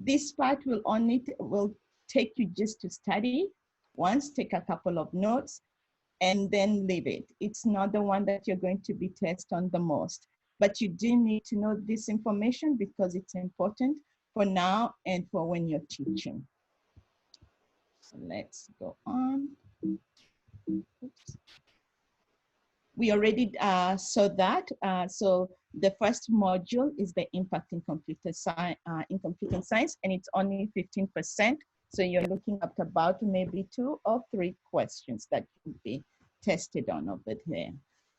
This part will take you just to study once, take a couple of notes, and then leave it. It's not the one that you're going to be tested on the most, but you do need to know this information because it's important for now and for when you're teaching. So let's go on. Oops. We already saw that. So the first module is the impact in computer science, and it's only 15%. So you're looking at about maybe 2 or 3 questions that can be tested on over there.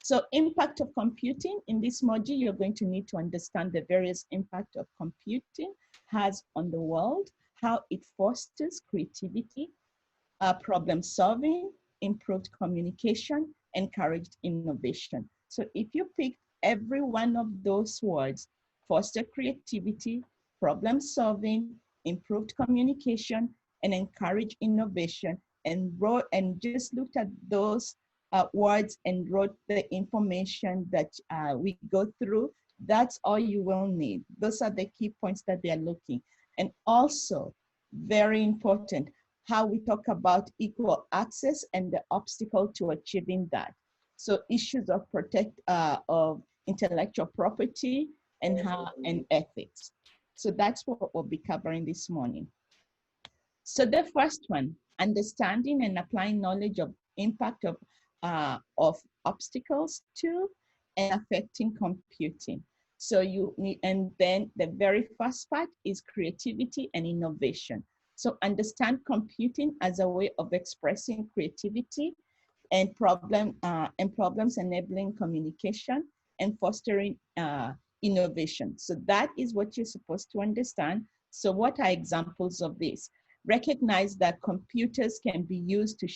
So impact of computing, in this module, you're going to need to understand the various impact of computing has on the world, how it fosters creativity, problem solving, improved communication, encouraged innovation. So if you pick every one of those words, foster creativity, problem solving, improved communication, and encourage innovation, and just looked at those words and wrote the information that we go through, that's all you will need. Those are the key points that they're looking. And also, very important, how we talk about equal access and the obstacle to achieving that. So issues of of intellectual property and ethics. So that's what we'll be covering this morning. So the first one, understanding and applying knowledge of impact of obstacles to and affecting computing. So you need, and then the very first part is creativity and innovation. So understand computing as a way of expressing creativity and problems enabling communication and fostering innovation. So that is what you're supposed to understand. So what are examples of this? Recognize that computers can be used to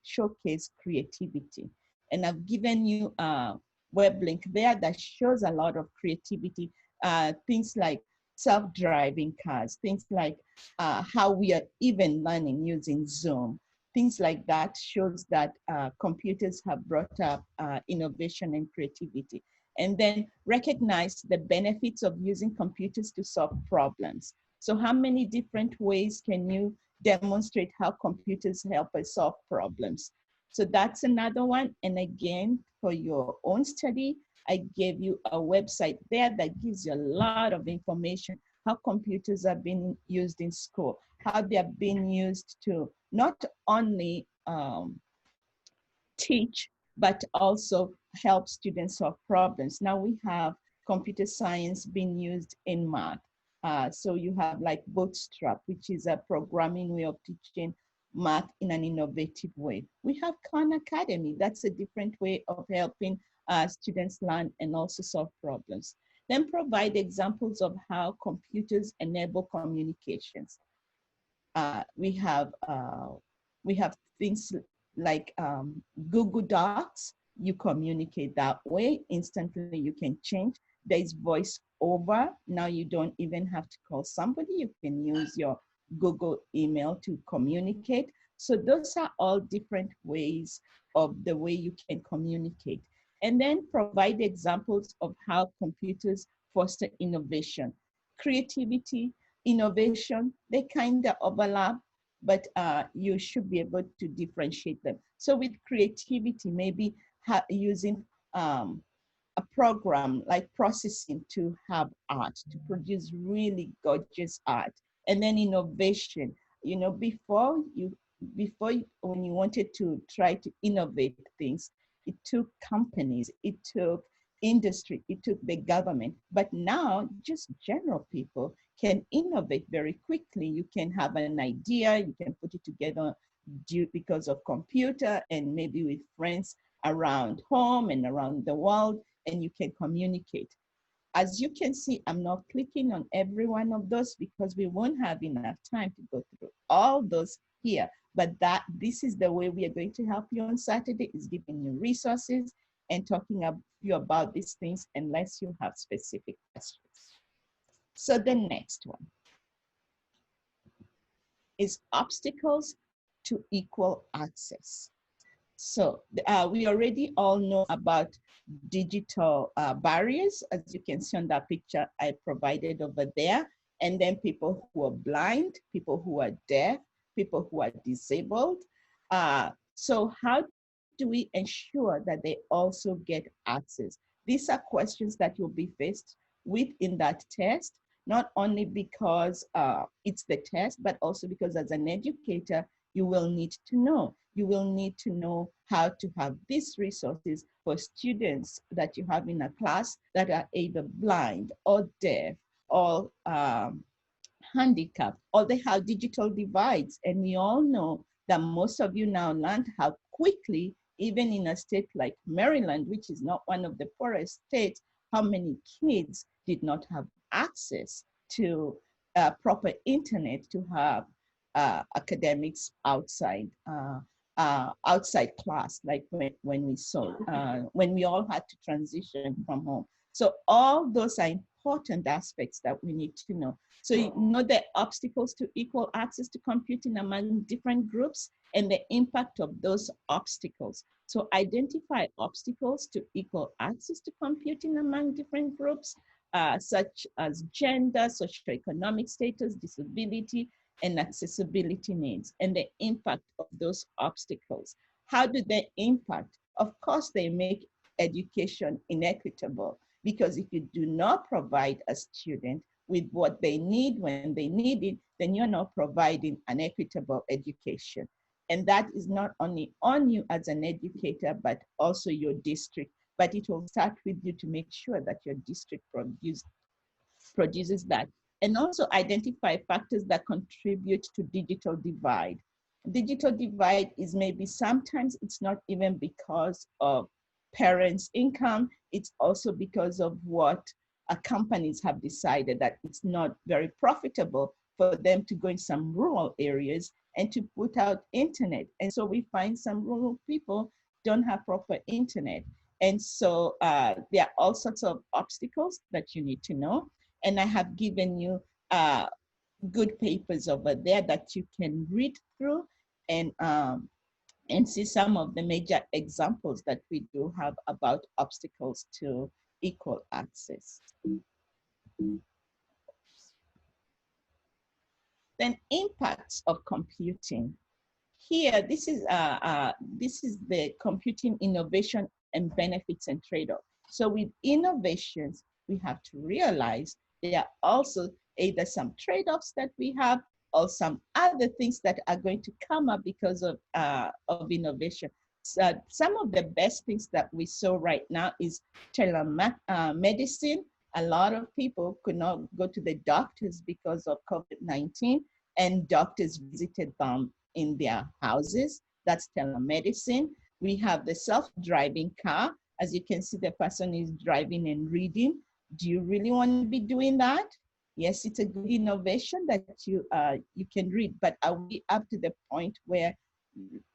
showcase creativity. And I've given you a web link there that shows a lot of creativity, things like self-driving cars, things like how we are even learning using Zoom. Things like that shows that computers have brought up innovation and creativity. And then recognize the benefits of using computers to solve problems. So how many different ways can you demonstrate how computers help us solve problems? So that's another one. And again, for your own study, I gave you a website there that gives you a lot of information, how computers are being used in school, how they are being used to not only teach, but also help students solve problems. Now we have computer science being used in math. So you have like Bootstrap, which is a programming way of teaching math in an innovative way. We have Khan Academy. That's a different way of helping students learn and also solve problems. Then provide examples of how computers enable communications. We have things like Google Docs. You communicate that way. Instantly, you can change. There's voice over. Now you don't even have to call somebody. You can use your Google email to communicate. So those are all different ways of the way you can communicate. And then provide examples of how computers foster innovation. Creativity, innovation, they kind of overlap, but you should be able to differentiate them. So with creativity, maybe using a program like processing to have art, to produce really gorgeous art. And then innovation, you know, before when you wanted to try to innovate things, it took companies, it took industry, it took the government. But now just general people can innovate very quickly. You can have an idea, you can put it together because of computer and maybe with friends around home and around the world, and you can communicate. As you can see, I'm not clicking on every one of those because we won't have enough time to go through all those here. But this is the way we are going to help you on Saturday, is giving you resources and talking to you about these things unless you have specific questions. So the next one is obstacles to equal access. So we already all know about digital barriers, as you can see on that picture I provided over there. and then people who are blind, people who are deaf, people who are disabled. So how do we ensure that they also get access? These are questions that you'll be faced with in that test, not only because it's the test, but also because as an educator, you will need to know. You will need to know how to have these resources for students that you have in a class that are either blind or deaf or handicapped, or they have digital divides. And we all know that most of you now learned how quickly, even in a state like Maryland, which is not one of the poorest states, how many kids did not have access to proper internet to have academics outside class, like when we saw, when we all had to transition from home. So all those are important aspects that we need to know. So you know the obstacles to equal access to computing among different groups and the impact of those obstacles. So identify obstacles to equal access to computing among different groups, such as gender, socioeconomic status, disability, and accessibility needs, and the impact of those obstacles. How do they impact? Of course, they make education inequitable, because if you do not provide a student with what they need when they need it, then you're not providing an equitable education. And that is not only on you as an educator, but also your district. But it will start with you to make sure that your district produces that. And also identify factors that contribute to digital divide. Digital divide is maybe sometimes it's not even because of parents' income, it's also because of what companies have decided that it's not very profitable for them to go in some rural areas and to put out internet. And so we find some rural people don't have proper internet. And so there are all sorts of obstacles that you need to know. And I have given you good papers over there that you can read through and see some of the major examples that we do have about obstacles to equal access. Then impacts of computing. Here, this is the computing innovation and benefits and trade-off. So with innovations, we have to realize there are also either some trade-offs that we have or some other things that are going to come up because of innovation. So some of the best things that we saw right now is telemedicine. A lot of people could not go to the doctors because of COVID-19, and doctors visited them in their houses. That's telemedicine. We have the self-driving car. As you can see, the person is driving and reading. Do you really want to be doing that? Yes, it's a good innovation that you can read, but are we up to the point where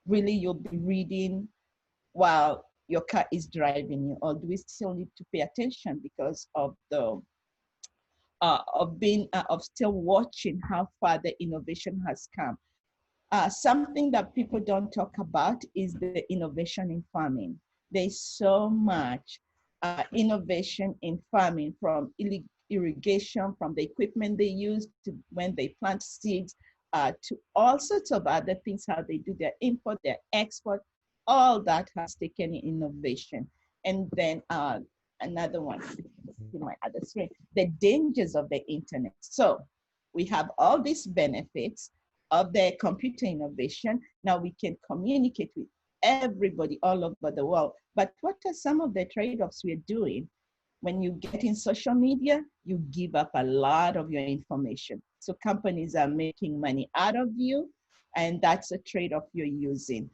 really you'll be reading while your car is driving you, or do we still need to pay attention because of the of still watching how far the innovation has come? Something that people don't talk about is the innovation in farming. There's so much innovation in farming, from irrigation, from the equipment they use to when they plant seeds, to all sorts of other things, how they do their import, their export, all that has taken innovation. And then another one, my other screen, the dangers of the internet. So we have all these benefits of the computer innovation. Now we can communicate with everybody all over the world. But what are some of the trade-offs we're doing? When you get in social media, you give up a lot of your information. So companies are making money out of you, and that's a trade-off you're using.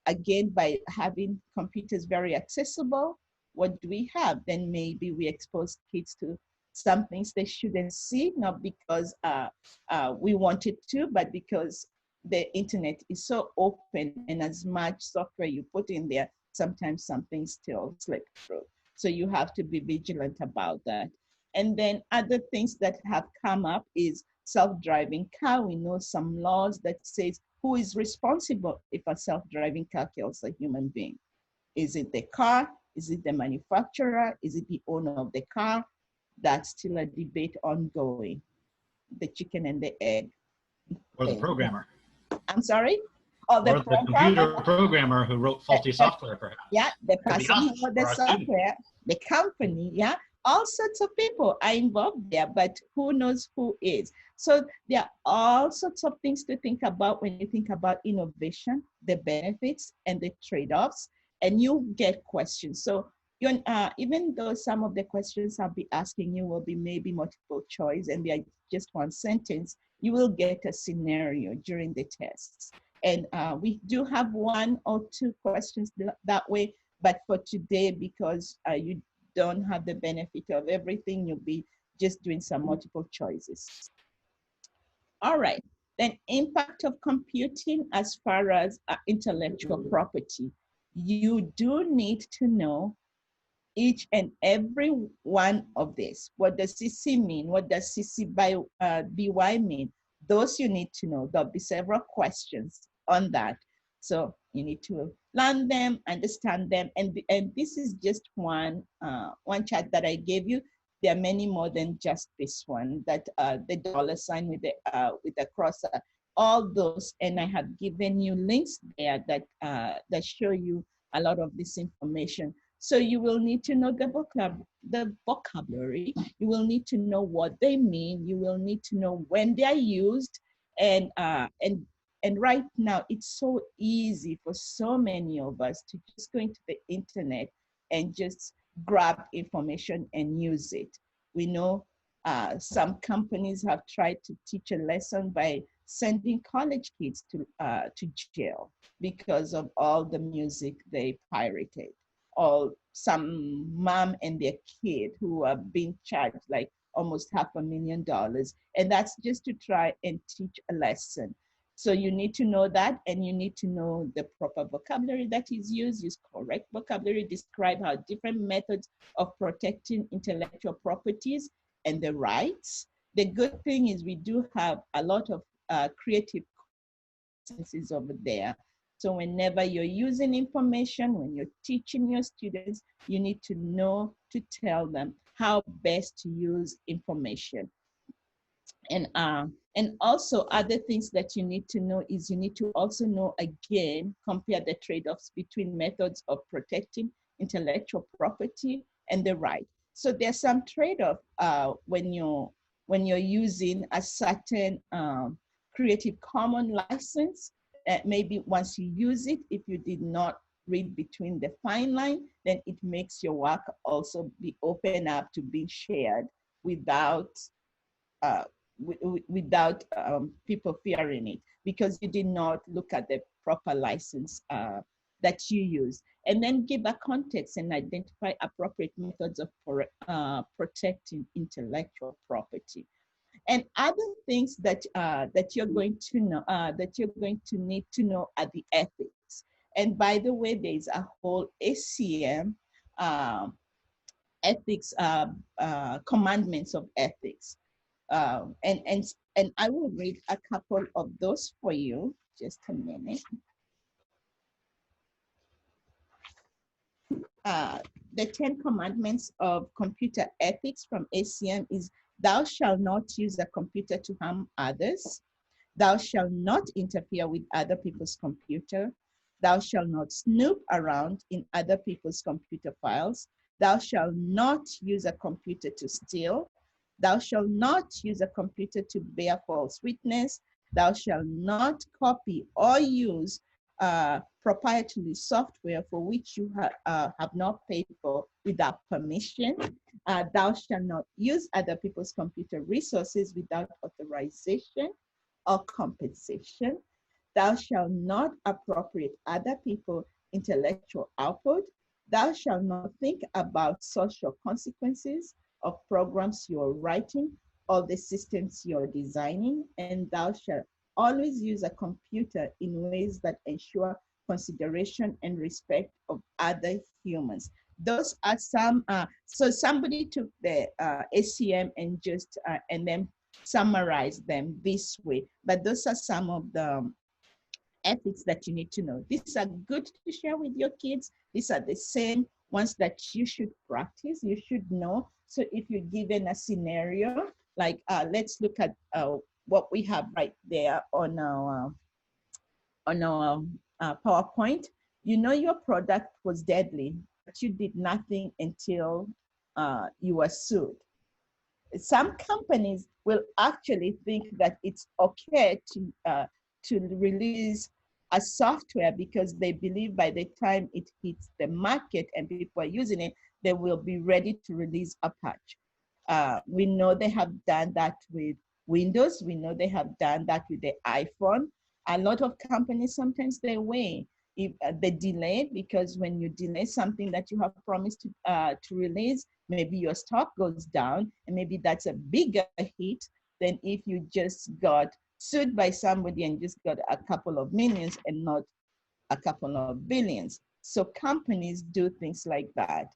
Again, by having computers very accessible, what do we have? Then maybe we expose kids to some things they shouldn't see, not because we wanted to, but because the internet is so open, and as much software you put in there, sometimes something still slip through. So you have to be vigilant about that. And then other things that have come up is self-driving car. We know some laws that says who is responsible if a self-driving car kills a human being. Is it the car? Is it the manufacturer? Is it the owner of the car? That's still a debate ongoing. the chicken and the egg. Or the programmer. I'm sorry? Or the Or the computer programmer who wrote faulty software, perhaps. Yeah, the Could be person who us wrote or the our student. software, the company, yeah, all sorts of people are involved there, but who knows who is. So there are all sorts of things to think about when you think about innovation, the benefits and the trade-offs, and you get questions. So even though some of the questions I'll be asking you will be maybe multiple choice and they are just one sentence, you will get a scenario during the tests. And we do have one or two questions that way, but for today, because you don't have the benefit of everything, you'll be just doing some multiple choices. All right, then impact of computing as far as intellectual property. You do need to know each and every one of this. What does CC mean? What does CC by BY mean? Those you need to know. There'll be several questions on that. So you need to learn them, understand them, and this is just one chart that I gave you. There are many more than just this one. That the dollar sign with the cross, all those, and I have given you links there that that show you a lot of this information. So you will need to know the vocabulary. You will need to know what they mean. You will need to know when they are used. And right now, it's so easy for so many of us to just go into the internet and just grab information and use it. We know some companies have tried to teach a lesson by sending college kids to jail because of all the music they pirated. Or some mom and their kid who are being charged like almost $500,000. And that's just to try and teach a lesson. So you need to know that, and you need to know the proper vocabulary that is used, use correct vocabulary, describe how different methods of protecting intellectual properties and the rights. The good thing is we do have a lot of creative senses over there. So whenever you're using information, when you're teaching your students, you need to know to tell them how best to use information. And also other things that you need to know is you need to also know, again, compare the trade-offs between methods of protecting intellectual property and the right. So there's some trade-off when you're using a certain Creative Commons license. Maybe once you use it, if you did not read between the fine line, then it makes your work also be open up to being shared without people fearing it, because you did not look at the proper license that you use. And then give a context and identify appropriate methods of protecting intellectual property. And other things that that you're going to know, that you're going to need to know are the ethics. And by the way, there's a whole ACM ethics, commandments of ethics. And I will read a couple of those for you. Just a minute. The 10 Commandments of Computer Ethics from ACM is: thou shalt not use a computer to harm others. Thou shalt not interfere with other people's computer. Thou shalt not snoop around in other people's computer files. Thou shalt not use a computer to steal. Thou shalt not use a computer to bear false witness. Thou shalt not copy or use proprietary software for which you have not paid for without permission. Thou shalt not use other people's computer resources without authorization or compensation. Thou shalt not appropriate other people's intellectual output. Thou shalt not think about social consequences of programs you're writing or the systems you're designing. And thou shalt always use a computer in ways that ensure consideration and respect of other humans. Those are some, so somebody took the ACM and just, and then summarize them this way. But those are some of the ethics that you need to know. These are good to share with your kids. These are the same ones that you should practice, you should know. So if you're given a scenario, Like, let's look at what we have right there on our PowerPoint. You know your product was deadly, but you did nothing until you were sued. Some companies will actually think that it's okay to release a software because they believe by the time it hits the market and people are using it, they will be ready to release a patch. We know they have done that with Windows. We know they have done that with the iPhone. A lot of companies, sometimes they wait. If they delay, because when you delay something that you have promised to release, maybe your stock goes down, and maybe that's a bigger hit than if you just got sued by somebody and just got a couple of millions and not a couple of billions. So companies do things like that.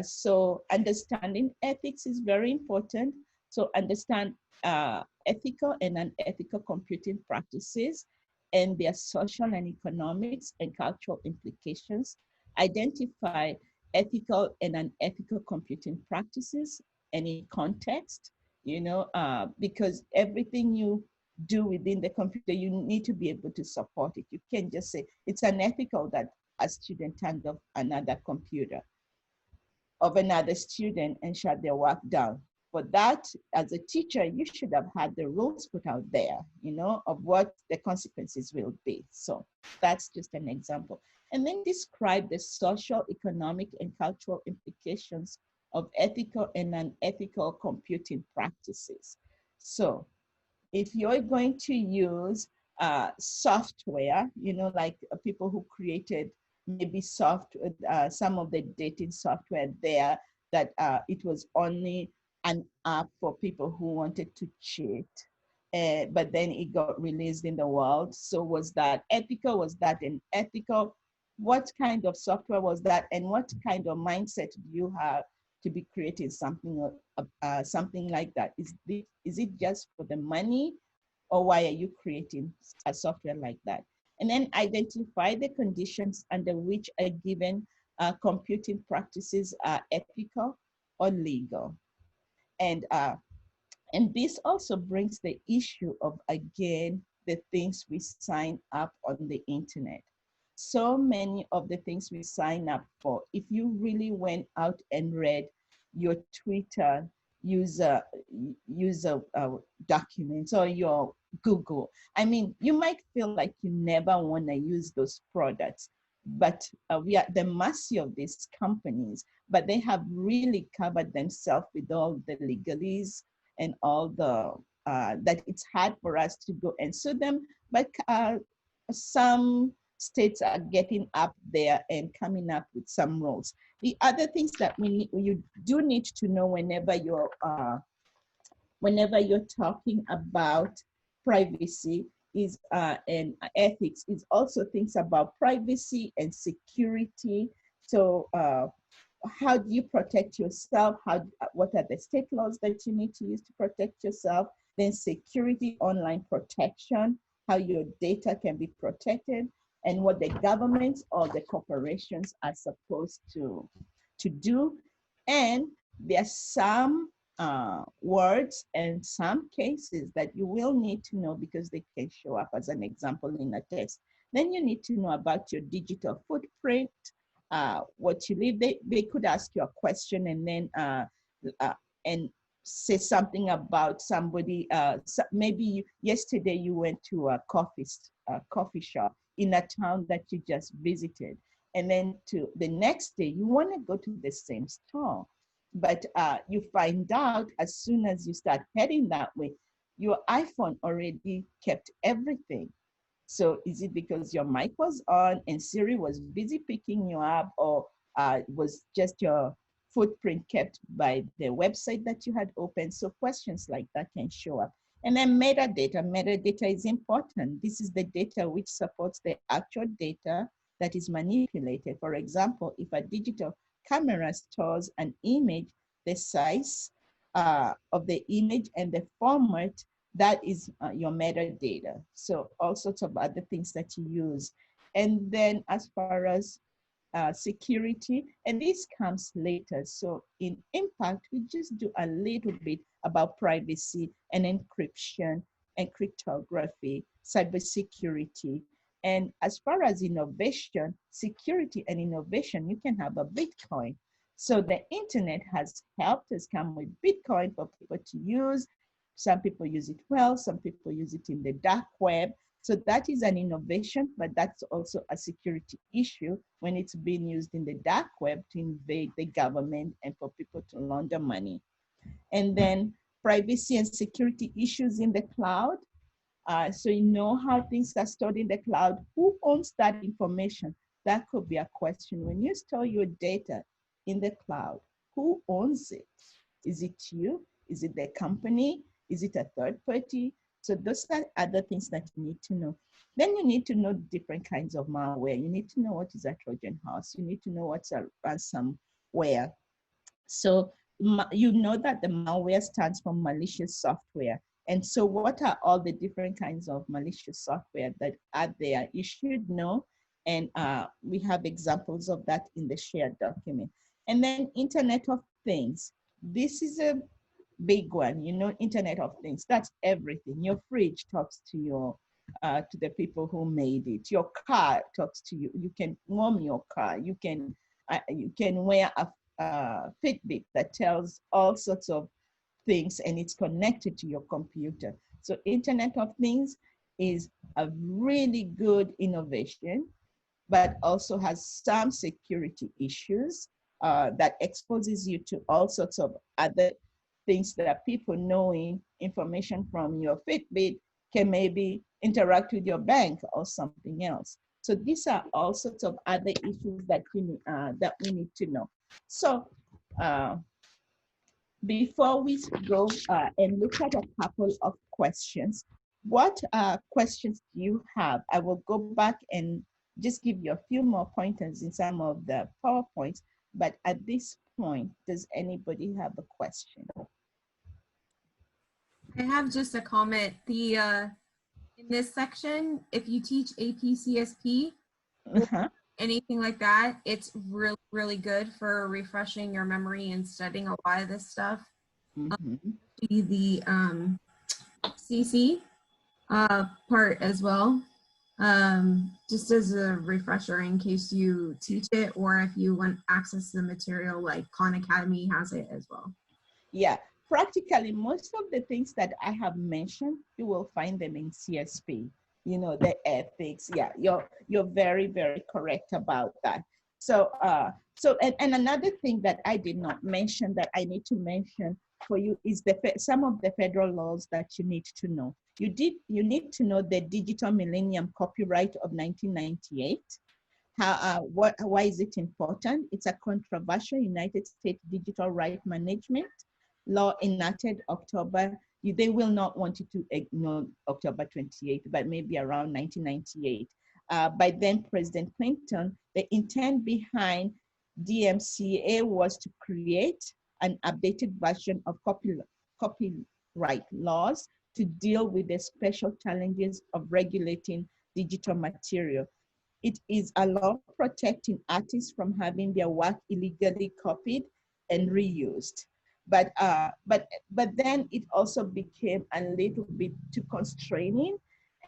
So understanding ethics is very important. So understand ethical and unethical computing practices and their social and economics and cultural implications. Identify ethical and unethical computing practices and in context, because everything you do within the computer, you need to be able to support it. You can't just say it's unethical that a student turned off another computer of another student and shut their work down. For that, as a teacher, you should have had the rules put out there, of what the consequences will be. So that's just an example. And then describe the social, economic, and cultural implications of ethical and unethical computing practices. So if you're going to use software, like people who created maybe some of the dating software there, that it was only an app for people who wanted to cheat, but then it got released in the world. So was that ethical? Was that unethical? What kind of software was that? And what kind of mindset do you have to be creating something like that? Is it just for the money, or why are you creating a software like that? And then identify the conditions under which a given computing practices are ethical or legal. And this also brings the issue of, again, the things we sign up on the internet. So many of the things we sign up for, if you really went out and read your Twitter user documents or your Google, you might feel like you never want to use those products, but we are at the mercy of these companies, but they have really covered themselves with all the legalese and all the, that it's hard for us to go and sue them, but some states are getting up there and coming up with some rules. The other things that you do need to know whenever you're talking about privacy is and ethics, is also things about privacy and security. So how do you protect yourself? What are the state laws that you need to use to protect yourself? Then security, online protection, how your data can be protected, and what the governments or the corporations are supposed to do. And there are some words and some cases that you will need to know because they can show up as an example in a test. Then you need to know about your digital footprint, what you leave. They could ask you a question and then and say something about somebody. Maybe yesterday you went to a coffee shop in a town that you just visited, and then to the next day you want to go to the same store, but you find out as soon as you start heading that way, your iPhone already kept everything. So is it because your mic was on and Siri was busy picking you up, or was just your footprint kept by the website that you had opened? So questions like that can show up. And then metadata. Metadata is important. This is the data which supports the actual data that is manipulated. For example, if a digital camera stores an image, the size of the image and the format, that is your metadata. So all sorts of other things that you use. And then as far as security, and this comes later. So in impact, we just do a little bit about privacy and encryption and cryptography, cybersecurity. And as far as innovation, security and innovation, you can have a Bitcoin. So the internet has helped us come with Bitcoin for people to use. Some people use it well, some people use it in the dark web. So that is an innovation, but that's also a security issue when it's being used in the dark web to invade the government and for people to launder money. And then privacy and security issues in the cloud. So you know how things are stored in the cloud. Who owns that information? That could be a question. When you store your data in the cloud, who owns it? Is it you? Is it the company? Is it a third party? So those are other things that you need to know. Then you need to know different kinds of malware. You need to know what is a Trojan horse. You need to know what's a ransomware. So you know that the malware stands for malicious software. And so what are all the different kinds of malicious software that are there? You should know. And we have examples of that in the shared document. And then Internet of Things. This is a big one, you know, Internet of Things. That's everything. Your fridge talks to your to the people who made it. Your car talks to you. You can warm your car. You can wear a Fitbit that tells all sorts of things, and it's connected to your computer. So Internet of Things is a really good innovation, but also has some security issues that exposes you to all sorts of other things that people knowing information from your Fitbit can maybe interact with your bank or something else. So these are all sorts of other issues that we need to know. So before we go and look at a couple of questions, what questions do you have? I will go back and just give you a few more pointers in some of the PowerPoints, but at this point, does anybody have a question? I have just a comment. The in this section, if you teach APCSP, anything like that, it's really, really good for refreshing your memory and studying a lot of this stuff. The CC part as well, just as a refresher in case you teach it, or if you want access to the material, like Khan Academy has it as well. Yeah, practically most of the things that I have mentioned, you will find them in CSP. You know, the ethics. Yeah, you're very, very correct about that. So and another thing that I did not mention that I need to mention for you is some of the federal laws that you need to know. You need to know the Digital Millennium Copyright of 1998. Why is it important? It's a controversial United States digital right management law enacted October. They will not want you to ignore October 28th, but maybe around 1998. By then President Clinton, the intent behind DMCA was to create an updated version of copyright laws to deal with the special challenges of regulating digital material. It is a law protecting artists from having their work illegally copied and reused. But then it also became a little bit too constraining,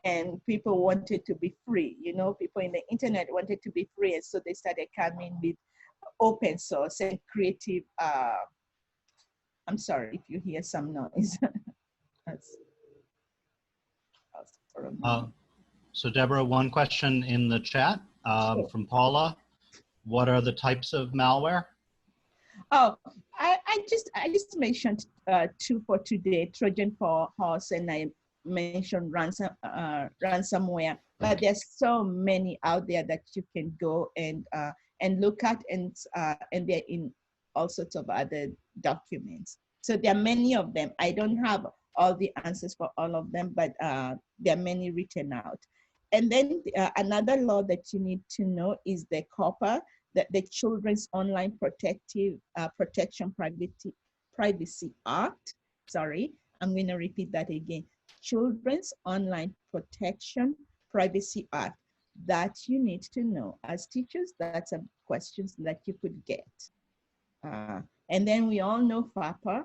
and people wanted to be free. You know, people in the internet wanted to be free, and so they started coming with open source and creative. I'm sorry if you hear some noise. So Deborah, one question in the chat from Paula. What are the types of malware? Oh, I just mentioned two for today, Trojan horse, and I mentioned ransomware, but there's so many out there that you can go and look at, and they're in all sorts of other documents. So there are many of them. I don't have all the answers for all of them, but there are many written out. And then another law that you need to know is the COPPA, the Children's Online Protection Privacy Act. Sorry, I'm going to repeat that again. Children's Online Protection Privacy Act. that you need to know. As teachers, that's a questions that you could get. And then we all know FAPA,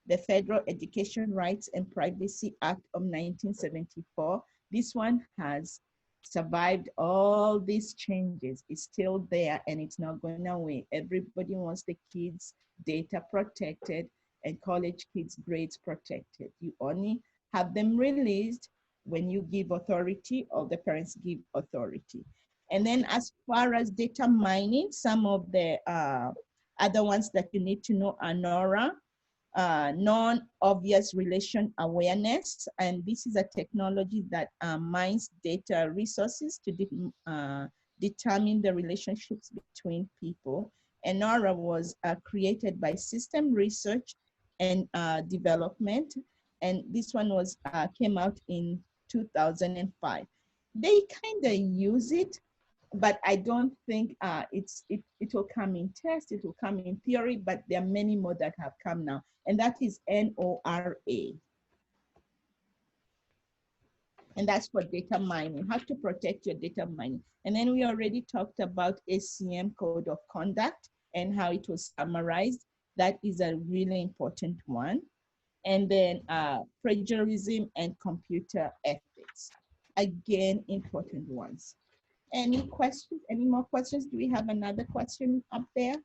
the Federal Education Rights and Privacy Act of 1974. This one has survived all these changes. It's still there and it's not going away. Everybody wants the kids' data protected and college kids' grades protected. You only have them released when you give authority or the parents give authority. And then as far as data mining, some of the other ones that you need to know are NORA, non-obvious relation awareness. And this is a technology that mines data resources to determine the relationships between people. And NORA was created by System Research and Development. And this one was came out in 2005. They kind of use it, but I don't think it will come in test, it will come in theory, but there are many more that have come now, and that is NORA. And that's for data mining, how to protect your data mining. And then we already talked about ACM Code of Conduct and how it was summarized. That is a really important one. And then plagiarism and computer ethics. Again, important ones. Any questions? Any more questions? Do we have another question up there?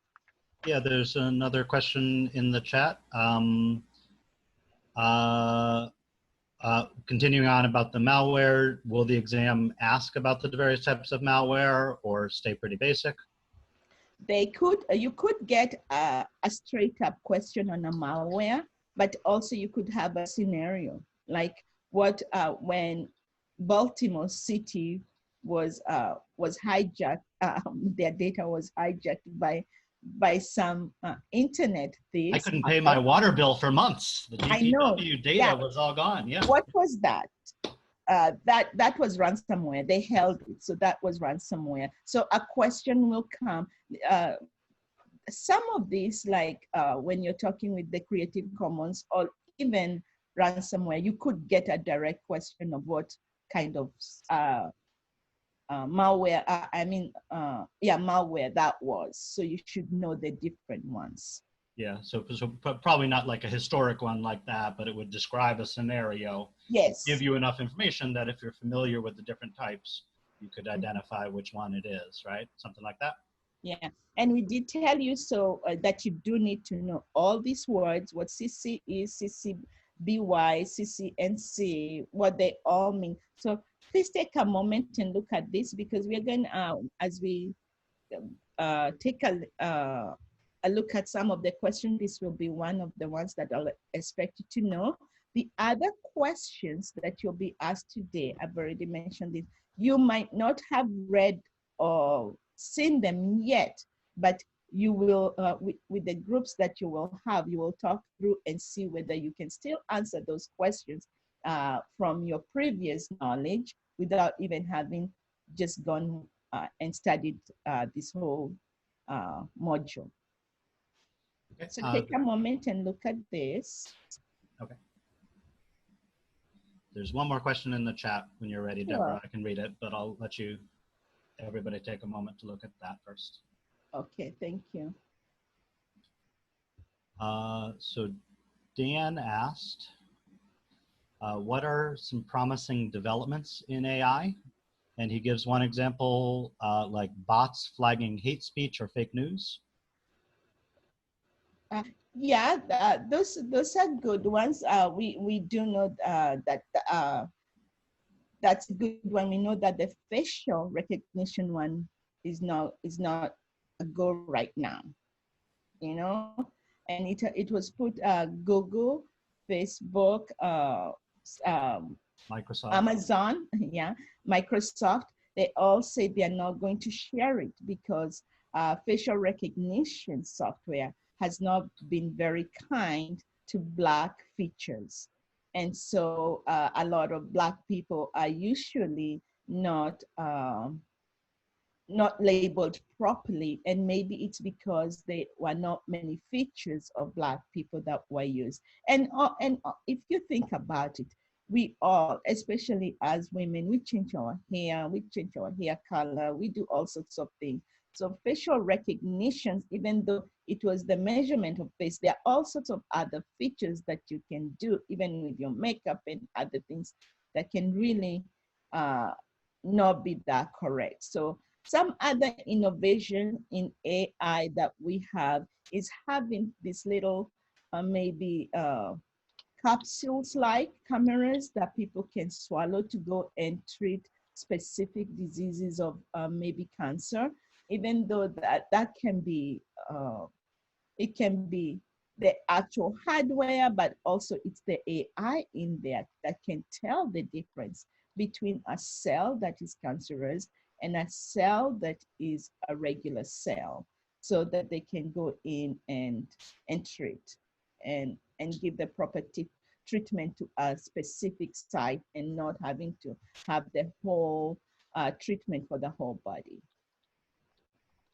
Yeah, there's another question in the chat. Continuing on about the malware, will the exam ask about the various types of malware or stay pretty basic? They could, you could get a straight up question on a malware, but also you could have a scenario like what when Baltimore City was hijacked, their data was hijacked by some internet thieves. I couldn't pay my water bill for months. The DPW data was all gone. Yeah. What was that? That was ransomware. They held it, so that was ransomware. So a question will come. Some of these, like when you're talking with the Creative Commons or even ransomware, you could get a direct question of what kind of malware, malware that was. So you should know the different ones. Yeah, so probably not like a historic one like that, but it would describe a scenario. Yes. Give you enough information that if you're familiar with the different types, you could identify which one it is, right? Something like that. Yeah, and we did tell you so that you do need to know all these words, what CC is, CCBY, CCNC, what they all mean. So please take a moment and look at this, because we're going to, as we take a look at some of the questions, this will be one of the ones that I'll expect you to know. The other questions that you'll be asked today, I've already mentioned this, you might not have read or seen them yet, but you will, with the groups that you will have, you will talk through and see whether you can still answer those questions from your previous knowledge without even having just gone and studied this whole module. Okay. So take a moment and look at this. Okay. There's one more question in the chat when you're ready, Sure. Deborah. I can read it, but I'll let everybody take a moment to look at that first. Okay, thank you. So Dan asked, what are some promising developments in AI? And he gives one example, like bots flagging hate speech or fake news. Yeah, those are good ones. We do know that that's a good one. We know that the facial recognition one is not a go right now, you know, and it was put Google, Facebook, Microsoft, Amazon, yeah, Microsoft. They all say they are not going to share it because facial recognition software has not been very kind to Black features. And so a lot of Black people are usually not labeled properly. And maybe it's because there were not many features of Black people that were used. And if you think about it, we all, especially as women, we change our hair, we change our hair color, we do all sorts of things. So facial recognitions, even though it was the measurement of face, there are all sorts of other features that you can do, even with your makeup and other things that can really not be that correct. So some other innovation in AI that we have is having this little maybe capsules like cameras that people can swallow to go and treat specific diseases of maybe cancer, even though that can be it can be the actual hardware, but also it's the AI in there that can tell the difference between a cell that is cancerous and a cell that is a regular cell, so that they can go in and treat and give the proper treatment to a specific site and not having to have the whole treatment for the whole body.